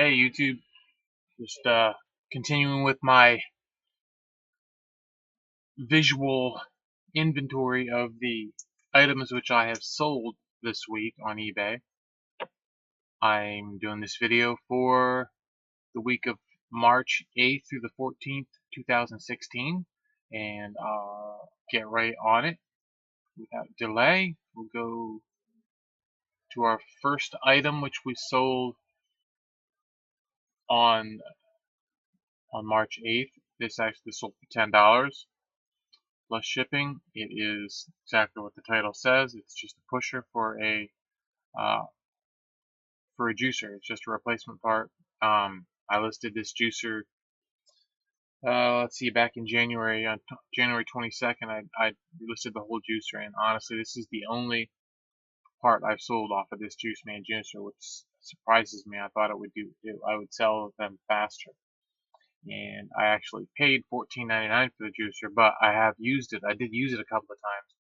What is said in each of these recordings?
Hey YouTube, just continuing with my visual inventory of the items which I have sold this week on eBay. I'm doing this video for the week of March 8th through the 14th, 2016, and get right on it without delay. We'll go to our first item, which we sold on March 8th. This actually sold for $10 plus shipping. It is exactly what the title says. It's just a pusher for a juicer. It's just a replacement part. I listed this juicer. Let's see, back in January, on January 22nd, I listed the whole juicer, and honestly, this is the only part I've sold off of this Juice Man juicer, which surprises me. I thought it would I would sell them faster. And I actually paid $14.99 for the juicer, but I have used it. I did use it a couple of times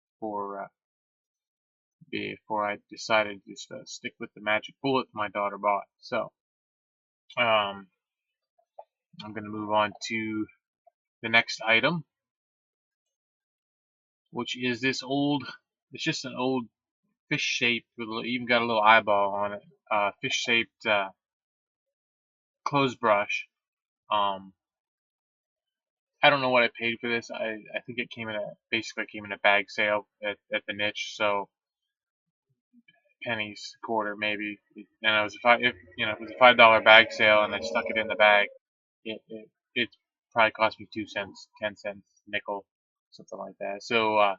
before I decided to just stick with the magic bullet my daughter bought. So I'm going to move on to the next item, which is this old. It's just an old fish shaped with even got a little eyeball on it. Fish shaped clothes brush. I don't know what I paid for this. I think it basically came in a bag sale at the niche, so pennies, quarter maybe. And it was it was a $5 bag sale, and I stuck it in the bag. It probably cost me 2 cents, 10 cents, nickel, something like that. So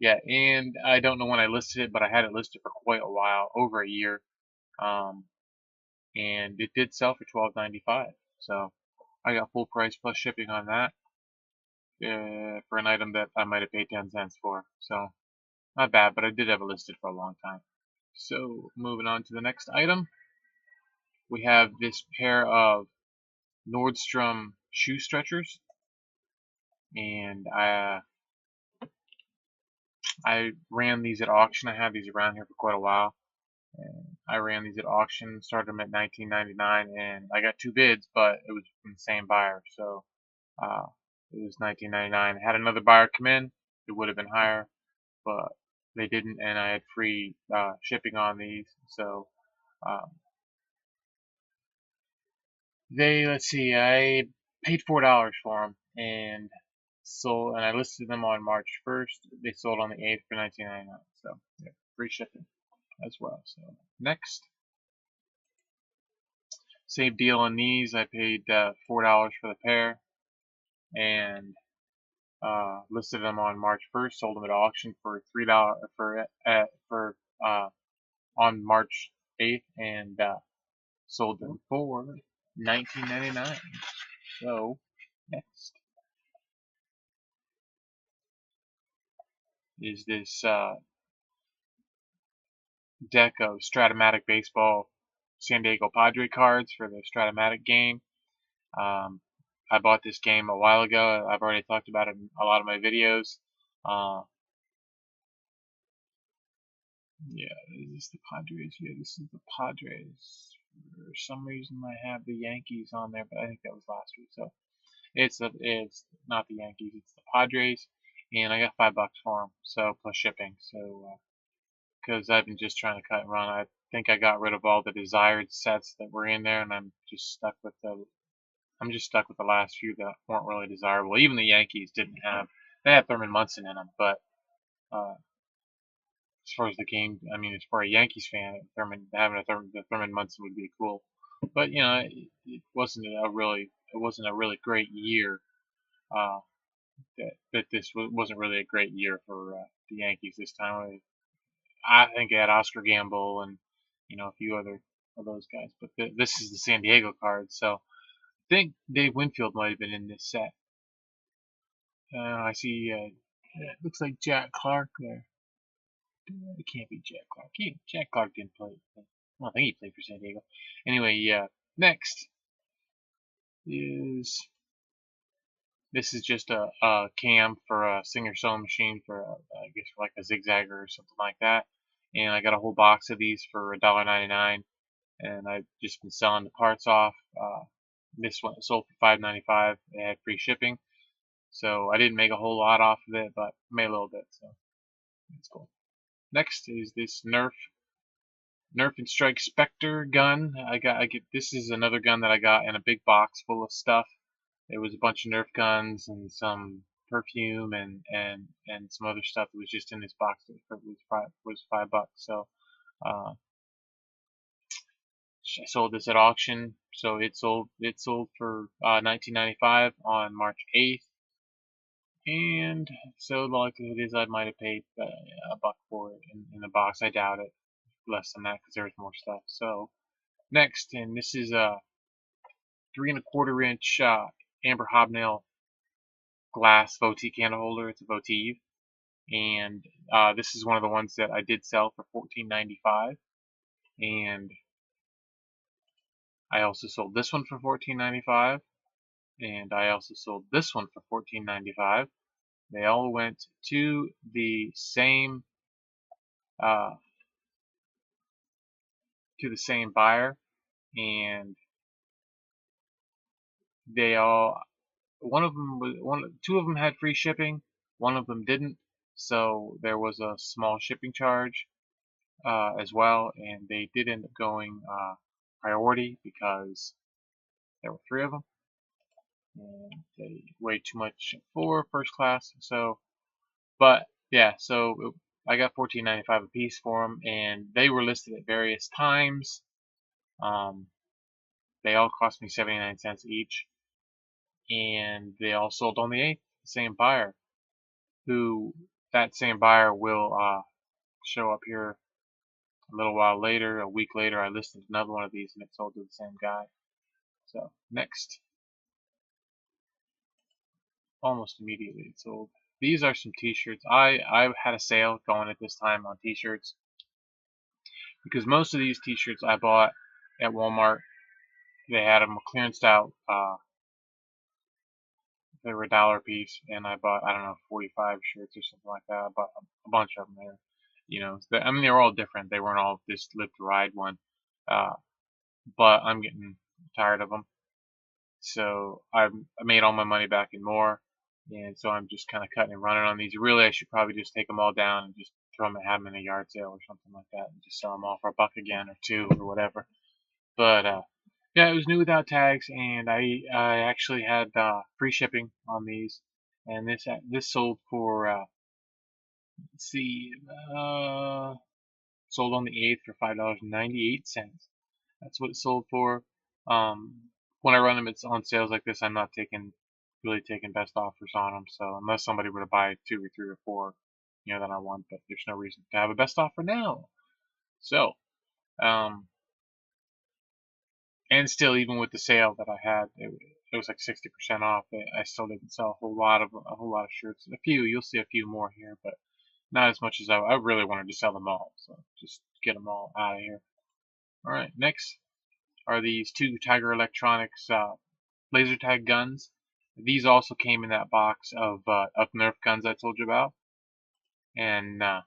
yeah, and I don't know when I listed it, but I had it listed for quite a while, over a year. And it did sell for $12.95. So I got full price plus shipping on that for an item that I might have paid 10 cents for. So not bad, but I did have it listed for a long time. So moving on to the next item, we have this pair of Nordstrom shoe stretchers, and I ran these at auction. I had these around here for quite a while. And I ran these at auction, started them at $19.99, and I got 2 bids, but it was from the same buyer, so it was $19.99. I had another buyer come in, it would have been higher, but they didn't, and I had free shipping on these. So let's see, I paid $4 for them, and I listed them on March 1st. They sold on the 8th for $19.99, so yeah, free shipping as well. So next, same deal on these. I paid $4 for the pair, and listed them on March 1st. Sold them at auction for $3 on March 8th, and sold them for $19.99. So next is this deck of Strat-o-matic baseball San Diego Padre cards for the Strat-o-matic game. I bought this game a while ago. I've already talked about it in a lot of my videos. Yeah, is this the Padres? Yeah, this is the Padres. For some reason, I have the Yankees on there, but I think that was last week. So it's not the Yankees, it's the Padres, and I got $5 for them. So plus shipping. So because I've been just trying to cut and run, I think I got rid of all the desired sets that were in there, and I'm just stuck with the last few that weren't really desirable. Even the Yankees they had Thurman Munson in them, but as far as the game, I mean, as far as a Yankees fan, having the Thurman Munson would be cool. But it wasn't a really great year. This wasn't really a great year for the Yankees this time. I think it had Oscar Gamble and a few other of those guys. But this is the San Diego card, so I think Dave Winfield might have been in this set. I see. It looks like Jack Clark there. It can't be Jack Clark. Jack Clark didn't play. I don't think he played for San Diego. Anyway, yeah. Next is this is just a cam for a Singer sewing machine for I guess for like a zigzagger or something like that. And I got a whole box of these for $1.99. and I've just been selling the parts off. This one sold for $5.95. They had free shipping, so I didn't make a whole lot off of it, but made a little bit, so that's cool. Next is this Nerf and Strike Spectre gun. This is another gun that I got in a big box full of stuff. It was a bunch of Nerf guns and some Perfume and some other stuff that was just in this box that was $5. So uh, I sold this at auction. So it sold for $19.95 on March 8th. And so the likelihood is I might have paid a buck for it in the box. I doubt it. Less than that because there's more stuff. So next, and this is a 3¼ inch amber hobnail glass votive candle holder. It's a votive, and this is one of the ones that I did sell for $14.95, and I also sold this one for $14.95, and I also sold this one for $14.95. They all went to the same buyer, and they all two of them had free shipping, one of them didn't, so there was a small shipping charge as well, and they did end up going priority because there were 3 of them, and they weighed too much for first class. So, but yeah, so I got $14.95 a piece for them, and they were listed at various times. They all cost me 79 cents each, and they all sold on the 8th. The same buyer, that same buyer will show up here a little while later. A week later, I listed another one of these, and it sold to the same guy. So next, almost immediately it sold. These are some t-shirts. I had a sale going at this time on t-shirts because most of these t-shirts I bought at Walmart. They had them clearanced out. They were $1 a piece, and I bought, I don't know, 45 shirts or something like that. I bought a bunch of them there. You know, I mean, they were all different. They weren't all this live to ride one. But I'm getting tired of them. So I made all my money back and more. And so I'm just kind of cutting and running on these. Really, I should probably just take them all down and just have them in a yard sale or something like that, and just sell them all for a buck again or 2 or whatever. But yeah, it was new without tags, and I actually had free shipping on these, and this sold for let's see, sold on the 8th for $5.98. That's what it sold for. When I run them, it's on sales like this. I'm not really taking best offers on them. So unless somebody were to buy 2 or 3 or 4, you know, then I want. But there's no reason to have a best offer now. So, and still, even with the sale that I had, it was like 60% off. I still didn't sell a whole lot of shirts. A few, you'll see a few more here, but not as much as I really wanted to sell them all. So just get them all out of here. All right, next are these 2 Tiger Electronics laser tag guns. These also came in that box of Nerf guns I told you about, and I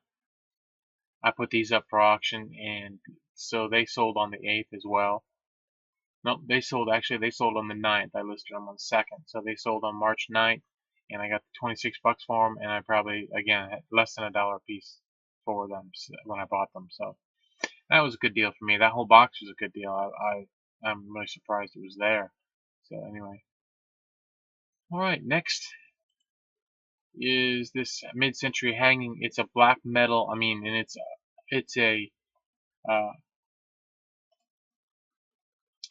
put these up for auction, and so they sold on the 8th as well. No, they sold on the 9th. I listed them on the 2nd, so they sold on March 9th, and I got 26 bucks for them, and I probably again had less than $1 a piece for them when I bought them. So that was a good deal for me. That whole box was a good deal. I'm really surprised it was there. So anyway, all right. Next is this mid-century hanging. It's a black metal. I mean, and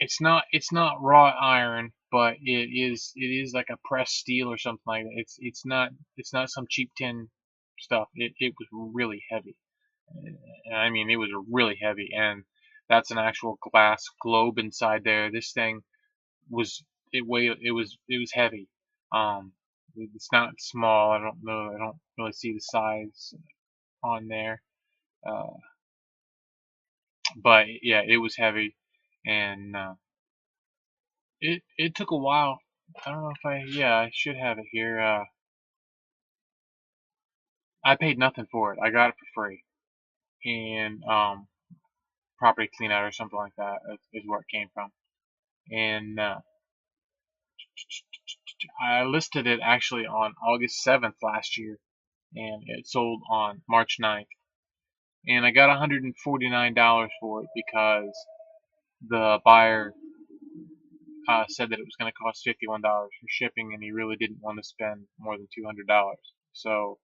it's not wrought iron, but it is like a pressed steel or something like that. It's not some cheap tin stuff. It was really heavy. I mean, it was really heavy, and that's an actual glass globe inside there. This thing was it was heavy. It's not small. I don't know. I don't really see the size on there. But yeah, it was heavy, and it took a while. I don't know if I should have it here. I paid nothing for it. I got it for free, and property clean out or something like that is where it came from. And I listed it actually on August 7th last year, and it sold on March 9th. And I got $149 for it because the buyer said that it was going to cost $51 for shipping, and he really didn't want to spend more than $200. So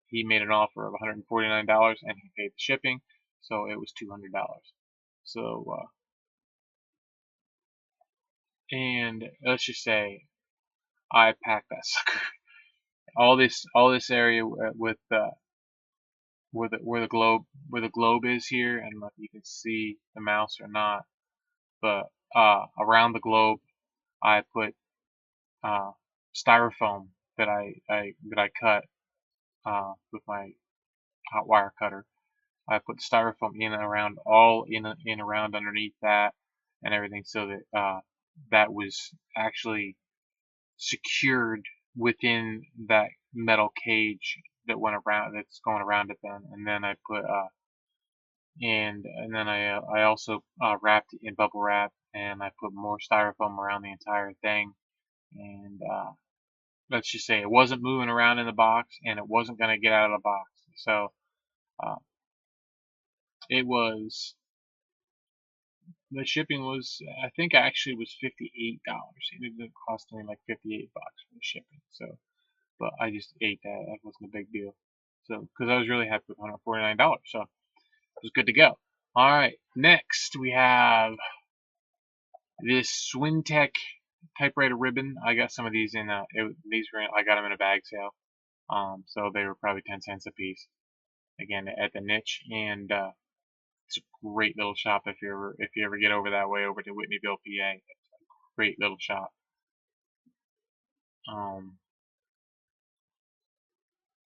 he made an offer of $149, and he paid the shipping, so it was $200. So and let's just say I packed that sucker. All this area with where the globe is here. I don't know if you can see the mouse or not, but around the globe I put styrofoam that I cut with my hot wire cutter. I put styrofoam in and around in around underneath that and everything, so that that was actually secured within that metal cage that went around, that's going around it then. And then I put and then I also wrapped it in bubble wrap, and I put more styrofoam around the entire thing. And let's just say it wasn't moving around in the box, and it wasn't going to get out of the box. So it was, the shipping was, I think actually was $58. It didn't cost me like $58 for the shipping. So, but I just ate that. That wasn't a big deal. So, because I was really happy with $149, so it was good to go. All right, next we have this Swintech typewriter ribbon. I got some of these in. I got them in a bag sale. So they were probably 10 cents a piece. Again, at the niche, and it's a great little shop if you ever get over that way over to Whitneyville, PA. It's a great little shop.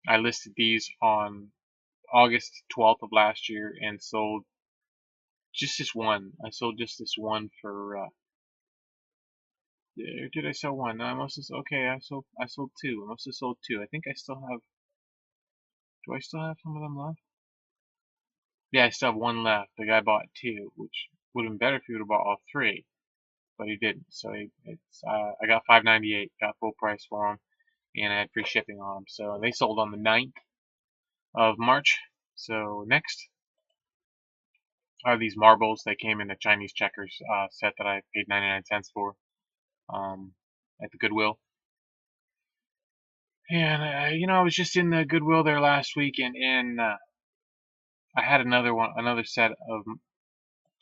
I listed these on August 12th of last year and sold just this one. I sold just this one for. Did I sell one? No, I must have. Okay, I sold two. I must have sold two. I think I still have. Do I still have some of them left? Yeah, I still have one left. The guy bought two, which would have been better if he would have bought all three, but he didn't. So I got $5.98, got full price for them, and I had free shipping on them. So they sold on the 9th of March. So next are these marbles. They came in a Chinese checkers set that I paid 99 cents for at the Goodwill. And I was just in the Goodwill there last week, and I had another set of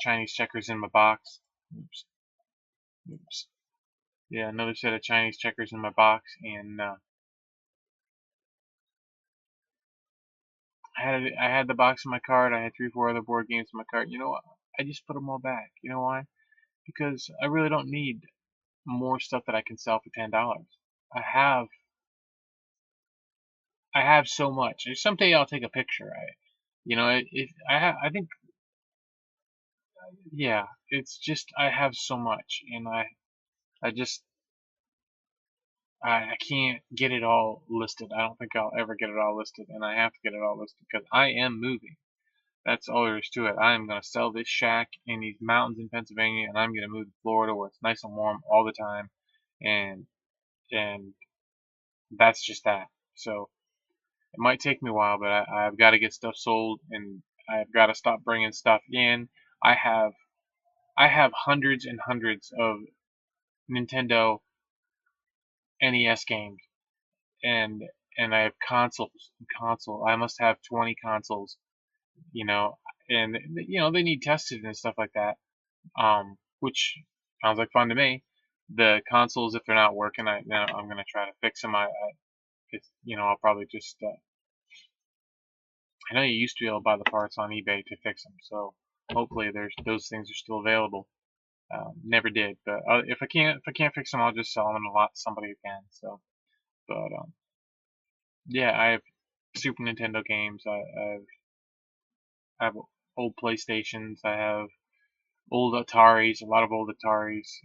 Chinese checkers in my box. Oops. Yeah, another set of Chinese checkers in my box, and I had the box in my cart. I had 3-4 other board games in my cart. You know what? I just put them all back. You know why? Because I really don't need more stuff that I can sell for $10. I have so much. Someday I'll take a picture. I think, yeah, it's just I have so much, and I just I can't get it all listed. I don't think I'll ever get it all listed, and I have to get it all listed because I am moving. That's all there is to it. I am going to sell this shack in these mountains in Pennsylvania, and I'm going to move to Florida where it's nice and warm all the time, and that's just that. So it might take me a while, but I've got to get stuff sold, and I've got to stop bringing stuff in. I have hundreds and hundreds of Nintendo NES games, and I have console. I must have 20 consoles, and they need tested and stuff like that. Which sounds like fun to me. The consoles, if they're not working, I'm gonna try to fix them. I'll probably just. I know you used to be able to buy the parts on eBay to fix them, so hopefully those things are still available. Never did, but if I can't fix them, I'll just sell them a lot to somebody who can. So, but yeah, I have Super Nintendo games. I have old PlayStations. I have old Ataris, a lot of old Ataris.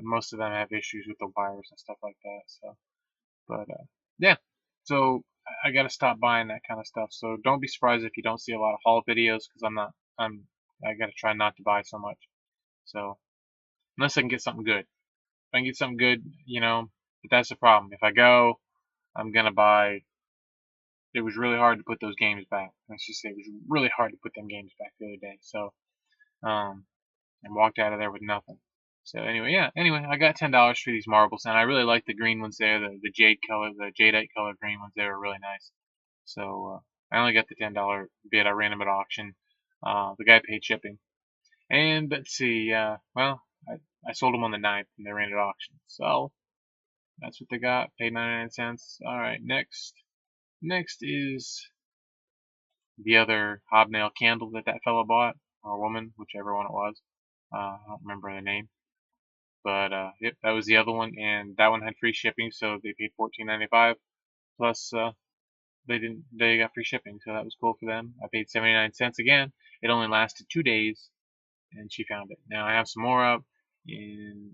Most of them have issues with the wires and stuff like that. So, but yeah. So I gotta stop buying that kind of stuff. So don't be surprised if you don't see a lot of haul videos, because I gotta try not to buy so much. So unless I can get something good. If I can get something good, but that's the problem. If I go, I'm gonna buy. It was really hard to put those games back. Let's just say it was really hard to put them games back the other day. So, and walked out of there with nothing. So anyway, yeah. Anyway, I got $10 for these marbles, and I really like the green ones there, the jade color, the jadeite color green ones. They were really nice. So I only got the $10 bid. I ran them at auction. The guy paid shipping, and let's see. Well, I sold them on the 9th, and they ran at auction. So that's what they got. Paid 99 cents. All right, next. Next is the other hobnail candle that fellow bought, or woman, whichever one it was. I don't remember the name. But yep, that was the other one, and that one had free shipping, so they paid $14.95. Plus, they got free shipping, so that was cool for them. I paid 79 cents again. It only lasted 2 days, and she found it. Now I have some more up, and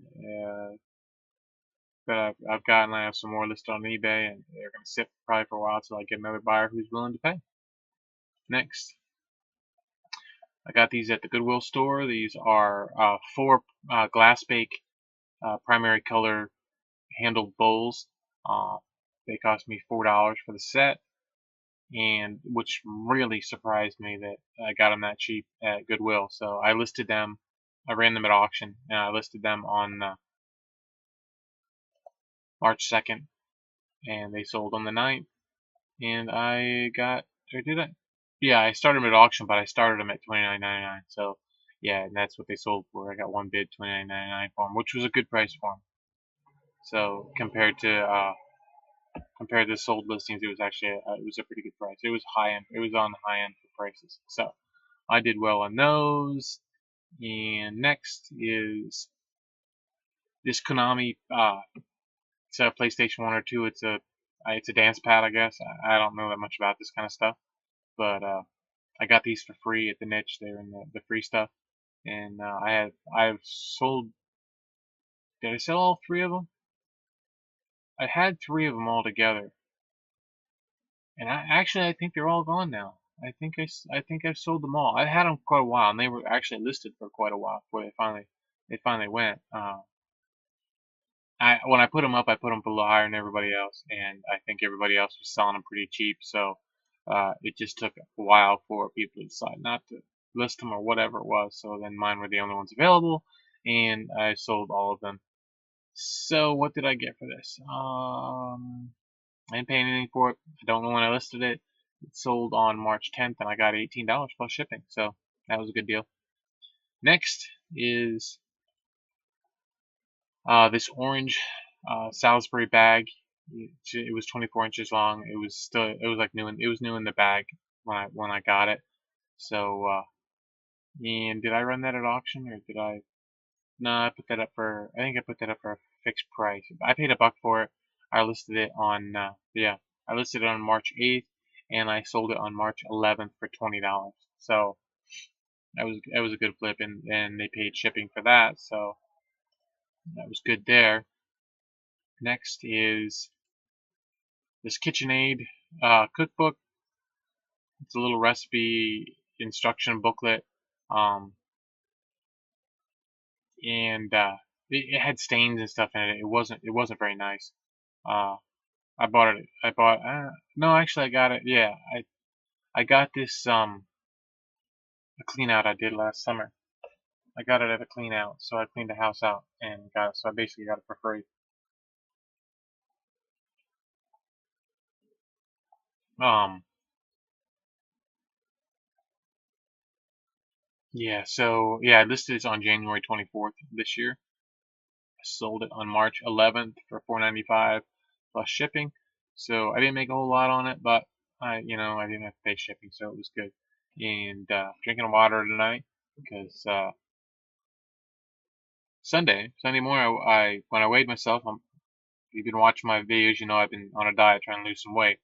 that I've gotten. I have some more listed on eBay, and they're gonna sit probably for a while till I get another buyer who's willing to pay. Next, I got these at the Goodwill store. These are 4 glass bake primary color handled bowls. They cost me $4 for the set, and which really surprised me that I got them that cheap at Goodwill. So I listed them. I ran them at auction, and I listed them on March 2nd, and they sold on the 9th. And I got, or did I? Yeah, I started them at auction, but I started them at $29.99. So yeah, and that's what they sold for. I got one bid, $29.99 for them, which was a good price for them. So compared to sold listings, it was actually it was a pretty good price. It was high end. It was on the high end for prices. So I did well on those. And next is this Konami. It's a PlayStation 1 or 2. It's a dance pad, I guess. I don't know that much about this kind of stuff, but I got these for free at the niche. They're in the free stuff, and I've sold. Did I sell all 3 of them? I had 3 of them all together, and I think they're all gone now. I think I've sold them all. I had them quite a while, and they were actually listed for quite a while before they finally went. When I put them up, I put them a little higher than everybody else, and I think everybody else was selling them pretty cheap. So it just took a while for people to decide not to list them or whatever it was. So then mine were the only ones available, and I sold all of them. So what did I get for this? I didn't pay anything for it. I don't know when I listed it. It sold on March 10th, and I got $18 plus shipping. So that was a good deal. Next is this orange Salisbury bag. It was 24 inches long. It was like new. It was new in the bag when I got it. So and did I run that at auction, or did I? No, I put that up for. I think I put that up for a fixed price. I paid $1 for it. I listed it on I listed it on March 8th, and I sold it on March 11th for $20. So that was a good flip, and they paid shipping for that. So that was good there. Next is this KitchenAid cookbook. It's a little recipe instruction booklet, and it had stains and stuff in it. It wasn't very nice. I bought it. No, actually I got it. Yeah, I got this a clean out I did last summer. I got it at a clean out, so I cleaned the house out and got it. So I basically got it for free. Yeah, so yeah, I listed it on January 24th this year. I sold it on March 11th for $4.95 plus shipping. So I didn't make a whole lot on it, but I didn't have to pay shipping, so it was good. And drinking water tonight because Sunday morning, when I weighed myself, if you've been watching my videos, you know I've been on a diet trying to lose some weight,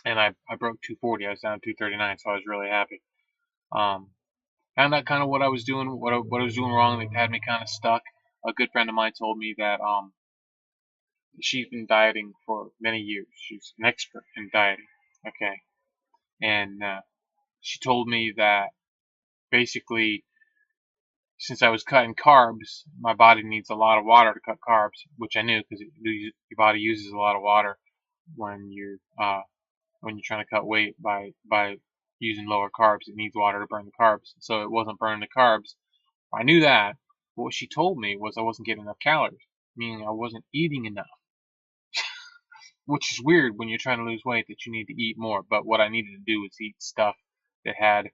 and I broke 240. I was down to 239, so I was really happy. Found out kind of what I was doing, what I was doing wrong. That had me kind of stuck. A good friend of mine told me that she's been dieting for many years. She's an expert in dieting, Okay, and she told me that basically, since I was cutting carbs, my body needs a lot of water to cut carbs, which I knew because your body uses a lot of water when you're trying to cut weight by using lower carbs. It needs water to burn the carbs, so it wasn't burning the carbs. I knew that, but what she told me was I wasn't getting enough calories, meaning I wasn't eating enough, which is weird when you're trying to lose weight that you need to eat more. But what I needed to do was eat stuff that had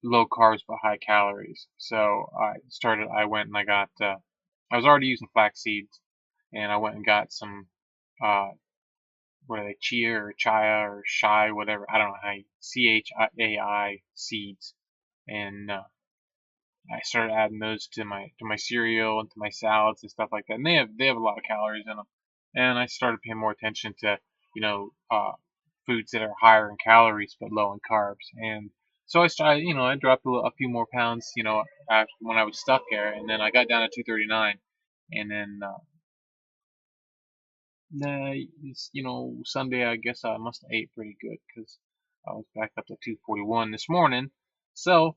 low carbs but high calories. So I went and I got, I was already using flax seeds, and I went and got some, uh, what are they, chia or shy, whatever, I don't know how you, CHAI seeds, and I started adding those to my cereal and to my salads and stuff like that. And they have a lot of calories in them. And I started paying more attention to you know foods that are higher in calories but low in carbs. And so I started, I dropped a few more pounds, after, when I was stuck there, and then I got down to 239, and then Sunday I guess I must have ate pretty good because I was back up to 241 this morning. So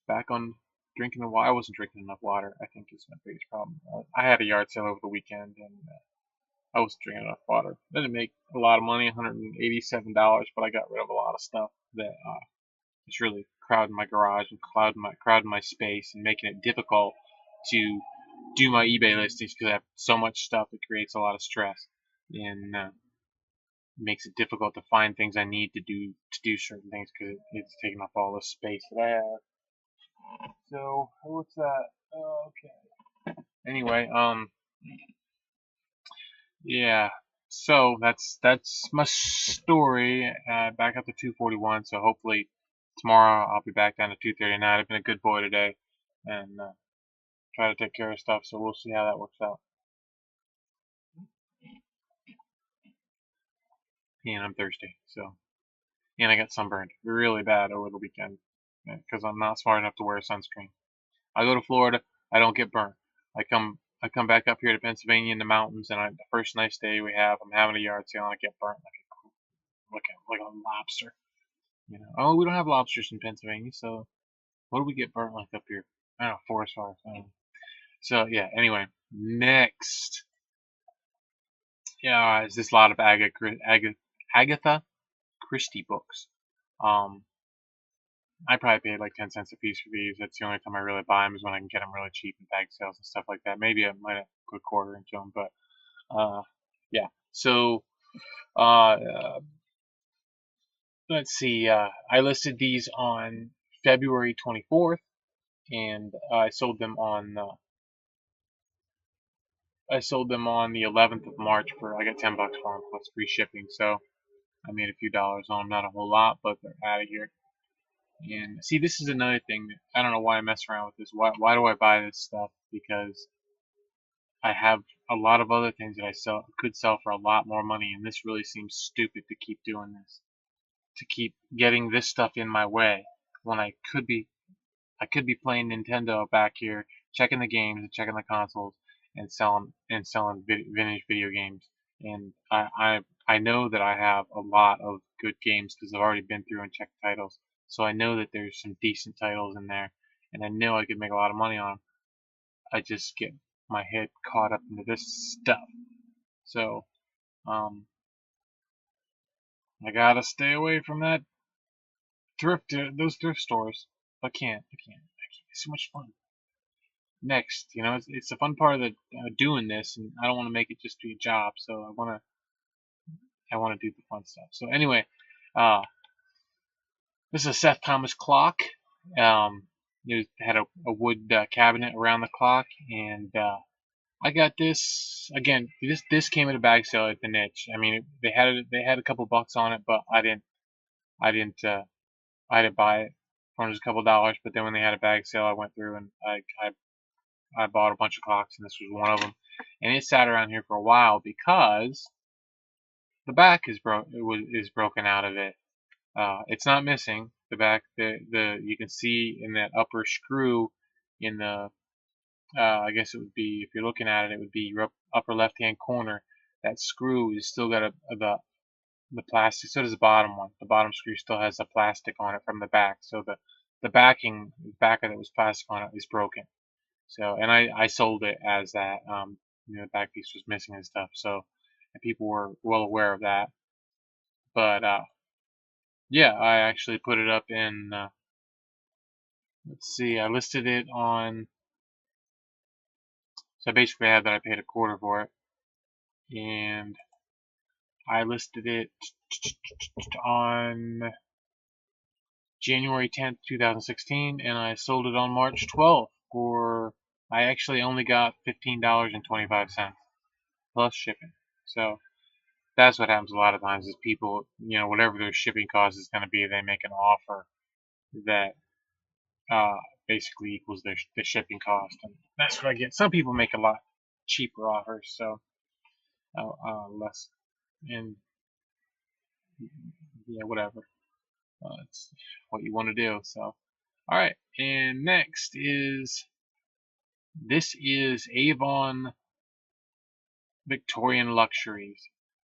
back on drinking the water. I wasn't drinking enough water, I think, is my biggest problem. I had a yard sale over the weekend, and I wasn't drinking enough water. I didn't make a lot of money, $187, but I got rid of a lot of stuff that is really crowding my garage and crowding my space and making it difficult to do my eBay listings because I have so much stuff that creates a lot of stress, and makes it difficult to find things I need to do certain things because it's taking up all the space that I have. So what's that? Okay. Anyway, yeah. So that's my story. Back up to 241. So hopefully tomorrow I'll be back down to 239. I've been a good boy today, and try to take care of stuff. So we'll see how that works out. And I'm thirsty. So, and I got sunburned really bad over the weekend because I'm not smart enough to wear sunscreen. I go to Florida, I don't get burnt. I come back up here to Pennsylvania in the mountains, and the first nice day we have, I'm having a yard sale, and I get burnt like a lobster. Oh, we don't have lobsters in Pennsylvania, so what do we get burnt like up here? I don't know, forest fires. I don't know. So yeah. Anyway, next, yeah, is this lot of Agatha Christie books. Um, I probably paid like 10 cents a piece for these. That's the only time I really buy them is when I can get them really cheap in bag sales and stuff like that. Maybe I might have put a quarter into them, but yeah. So let's see. I listed these on February 24th, and I sold them on the 11th of March I got $10 for them plus free shipping. So I made a few dollars on them, not a whole lot, but they're out of here. And see, this is another thing that I don't know why I mess around with this. Why do I buy this stuff? Because I have a lot of other things that I could sell for a lot more money, and this really seems stupid to keep doing this, to keep getting this stuff in my way when I could be playing Nintendo back here, checking the games and checking the consoles, and selling vintage video games. And I know that I have a lot of good games because I've already been through and checked titles. So I know that there's some decent titles in there, and I know I could make a lot of money on them. I just get my head caught up into this stuff. So I gotta stay away from those thrift stores. I can't. It's so much fun. Next, it's the fun part of doing this, and I don't want to make it just be a job. So I want to do the fun stuff. So anyway, uh, this is a Seth Thomas clock. It had a wood cabinet around the clock, and I got this again. This came at a bag sale at the niche. I mean, they had a couple bucks on it, but I didn't buy it for just a couple dollars. But then when they had a bag sale, I went through and I bought a bunch of clocks, and this was one of them. And it sat around here for a while because the back is broken out of it. It's not missing. The back, you can see in that upper screw in the, I guess it would be, if you're looking at it, it would be your upper left hand corner. that screw is still got the plastic. So does the bottom one. The bottom screw still has the plastic on it from the back. So the back of it was plastic on it is broken. So, and I sold it as that. The back piece was missing and stuff. So, and people were well aware of that. But yeah, I actually put it up in. Let's see, I listed it on. So basically, I had that I paid a quarter for it, and I listed it on January 10th, 2016, and I sold it on March 12th for. I actually only got $15.25 plus shipping. So that's what happens a lot of times is people, whatever their shipping cost is going to be, they make an offer that uh, basically equals the shipping cost, and that's what I get. Some people make a lot cheaper offers, so less, and yeah, whatever. It's what you want to do. So, all right, and next is this is Avon Victorian Luxuries.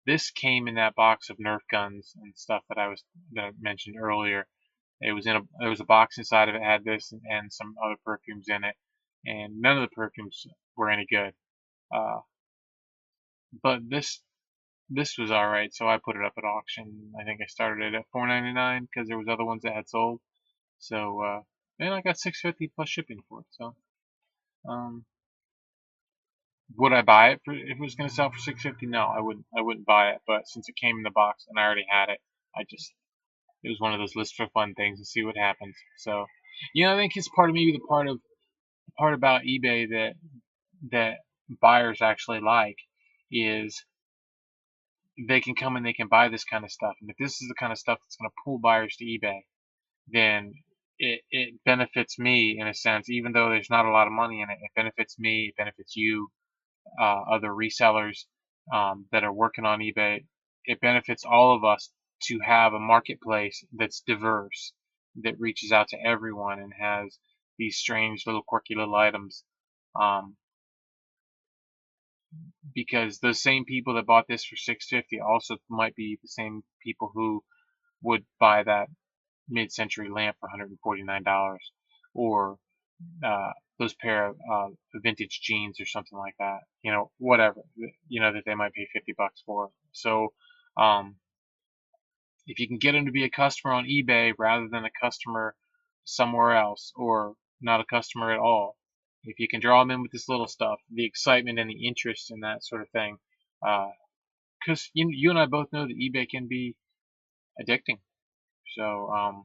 This came in that box of Nerf guns and stuff that I mentioned earlier. There was a box inside of it had this and some other perfumes in it, and none of the perfumes were any good. But this was all right, so I put it up at auction. I think I started it at $4.99 because there was other ones that had sold. So and I got $6.50 plus shipping for it. So um, would I buy it if it was going to sell for $6.50? No, I wouldn't. I wouldn't buy it. But since it came in the box and I already had it, it was one of those list for fun things to see what happens. So I think it's part of maybe the part about eBay that buyers actually like is they can come and they can buy this kind of stuff. And if this is the kind of stuff that's going to pull buyers to eBay, then it benefits me in a sense, even though there's not a lot of money in it. It benefits me, it benefits you, other resellers that are working on eBay. It benefits all of us to have a marketplace that's diverse, that reaches out to everyone and has these strange little quirky little items. Um, because those same people that bought this for $6.50 also might be the same people who would buy that mid-century lamp for $149, or those pair of vintage jeans or something like that. Whatever. That they might pay $50 for. So, if you can get them to be a customer on eBay rather than a customer somewhere else, or not a customer at all, if you can draw them in with this little stuff, the excitement and the interest in that sort of thing, because you and I both know that eBay can be addicting. So,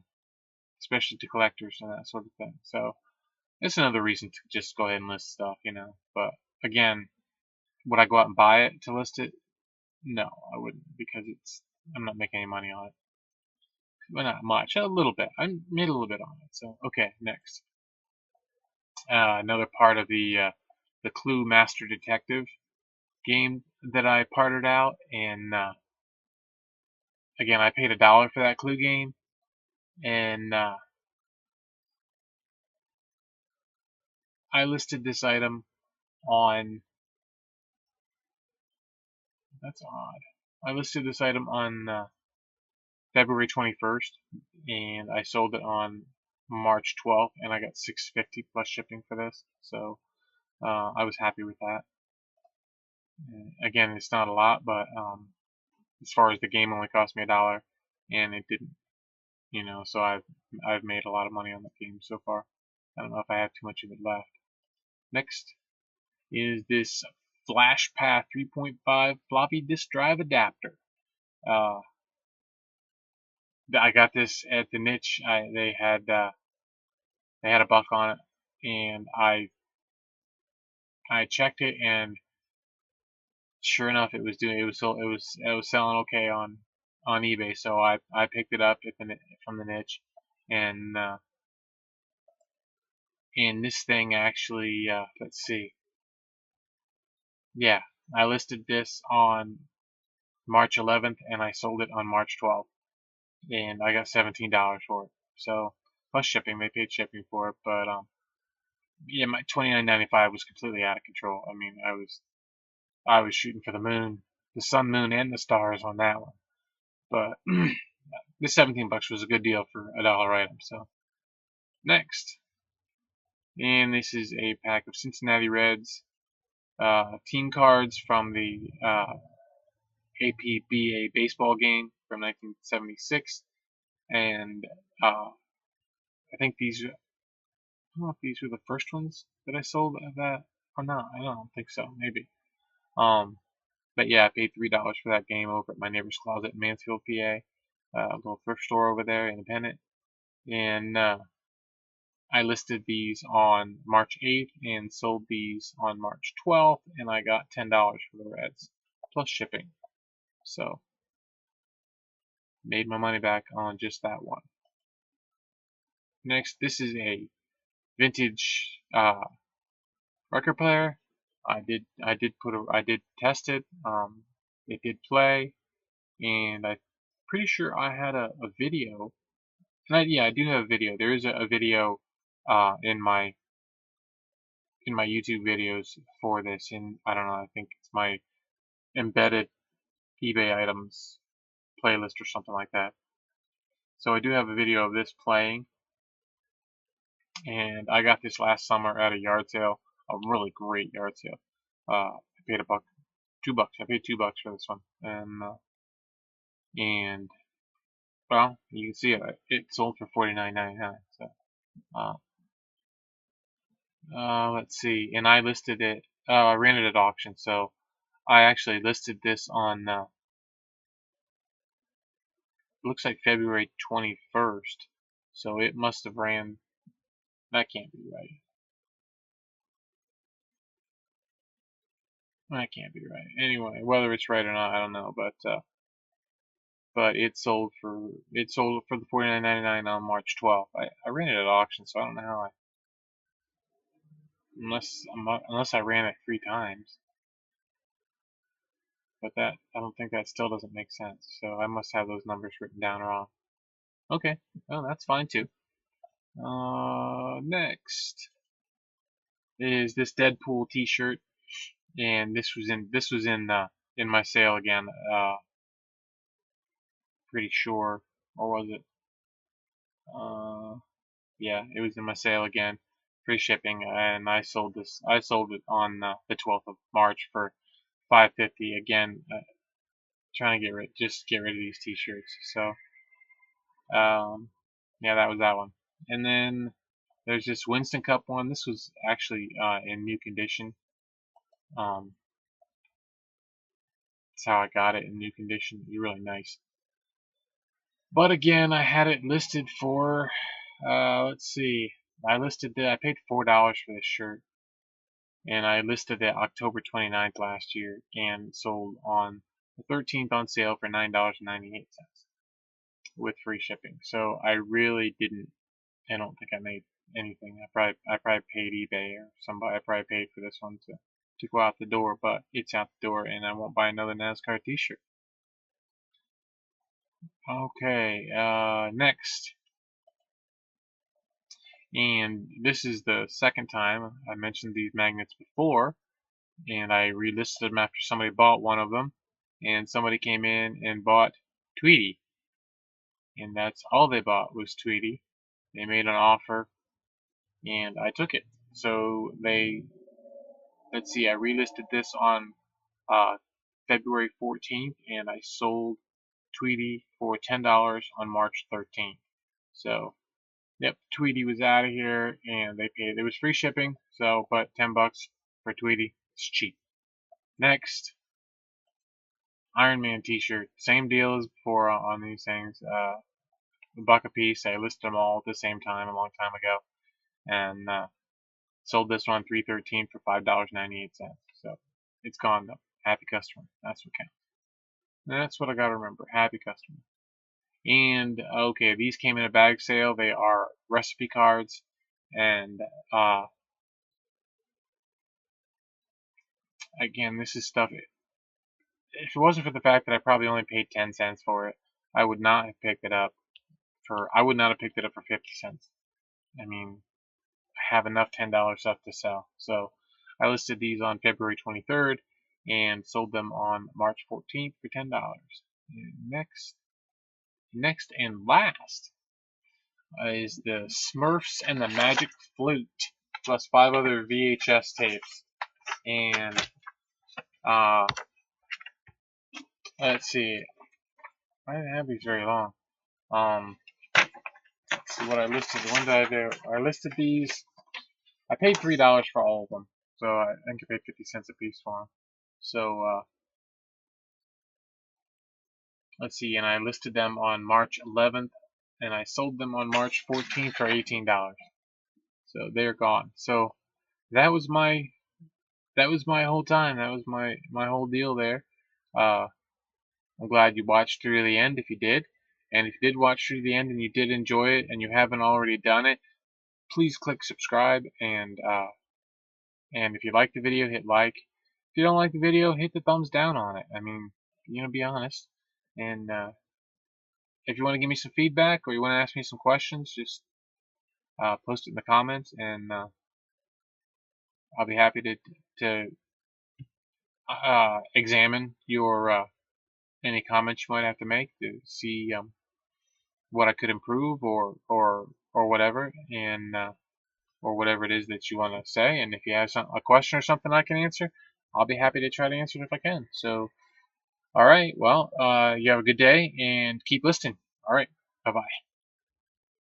especially to collectors and that sort of thing. So it's another reason to just go ahead and list stuff. But again, would I go out and buy it to list it? No, I wouldn't, because I'm not making any money on it. Well, not much, a little bit. I made a little bit on it. So okay, next. Another part of the Clue Master Detective game that I parted out, and again, I paid $1 for that Clue game, and I listed this item on. That's odd. I listed this item on February 21st, and I sold it on March 12th, and I got $6.50 plus shipping for this. So I was happy with that. And again, it's not a lot, but as far as the game only cost me $1, and it didn't. So I've made a lot of money on that game so far. I don't know if I have too much of it left. Next is this FlashPath 3.5 floppy disk drive adapter. I got this at the niche. They had a buck on it, and I checked it, and sure enough, it was selling okay on eBay. So I picked it up from the niche, and this thing actually, let's see, yeah, I listed this on March 11th, and I sold it on March 12th, and I got $17 for it. So plus shipping, they paid shipping for it, but yeah, my $29.95 was completely out of control. I mean, I was shooting for the moon the sun, moon, and the stars on that one. But this 17 bucks was a good deal for a $1 item. So next, and this is a pack of Cincinnati Reds team cards from the APBA baseball game from 1976, and I think these. I don't know if these were the first ones that I sold of that or not. I don't think so. Maybe. But yeah, I paid $3 for that game over at my neighbor's closet in Mansfield, PA. A little thrift store over there, independent. And I listed these on March 8th and sold these on March 12th, and I got $10 for the Reds plus shipping. So made my money back on just that one. Next, this is a vintage record player. I did test it. It did play, and I'm pretty sure I had a video. And yeah, I do have a video. There is a video in my YouTube videos for this, and I don't know. I think it's my embedded eBay items playlist or something like that. So I do have a video of this playing, and I got this last summer at a yard sale, a really great yard sale. I paid $2. I paid $2 for this one, and well, you can see it sold for $49.99. So let's see, and I listed it. I ran it at auction, so I actually listed this on. Looks like February 21st, so it must have ran. That can't be right. That can't be right. Anyway, whether it's right or not, I don't know. But it sold for the $49.99 on March 12th. I ran it at auction, so I don't know how unless I ran it 3 times. But I don't think that still doesn't make sense. So I must have those numbers written down wrong. Okay, well that's fine too. Next is this Deadpool T-shirt, and this was in my sale again. Pretty sure, or was it? Yeah, it was in my sale again, free shipping, and I sold this. I sold it on the 12th of March for $5.50. Again, trying to get rid of these T-shirts. So, yeah, that was that one. And then there's this Winston Cup one. This was actually in new condition. That's how I got it, in new condition. It's really nice. But again, I had it listed for, let's see, I paid $4 for this shirt, and I listed it October 29th last year, and sold on the 13th on sale for $9.98 with free shipping. So I really didn't. I don't think I made anything. I probably paid eBay or somebody. I probably paid for this one to go out the door, but it's out the door, and I won't buy another NASCAR T-shirt. Okay, next. And this is the second time I mentioned these magnets before, and I relisted them after somebody bought one of them, and somebody came in and bought Tweety, and that's all they bought was Tweety. They made an offer, and I took it. So let's see, I relisted this on February 14th, and I sold Tweety for $10 on March 13th. So, yep, Tweety was out of here, and they paid. It was free shipping, so but $10 for Tweety is cheap. Next, Iron Man T-shirt, same deal as before on these things. $1 a piece. I listed them all at the same time a long time ago, and sold this one $3.13 for $5.98. So it's gone though. Happy customer. That's what counts. And that's what I gotta remember. Happy customer. And okay, these came in a bag sale. They are recipe cards, and again, this is stuff. If it wasn't for the fact that I probably only paid 10 cents for it, I would not have picked it up for 50 cents. I mean, I have enough $10 stuff to sell. So I listed these on February 23rd, and sold them on March 14th for $10. Next and last is the Smurfs and the Magic Flute, plus 5 other VHS tapes. And let's see, I didn't have these very long. Let's see what I listed. When did I do? I listed these. I paid $3 for all of them, so I think I paid 50 cents a piece for them. So let's see, and I listed them on March 11th, and I sold them on March 14th for $18. So they're gone. So that was my whole time. That was my whole deal there. I'm glad you watched through the end if you did. And if you did watch through the end and you did enjoy it and you haven't already done it, please click subscribe, and if you like the video, hit like. If you don't like the video, hit the thumbs down on it. I mean, be honest. And if you want to give me some feedback or you want to ask me some questions, just post it in the comments, and I'll be happy to examine your any comments you might have to make to see what I could improve or whatever, and or whatever it is that you want to say. And if you have a question or something I can answer, I'll be happy to try to answer it if I can. So, all right, well, you have a good day and keep listening. All right, bye-bye.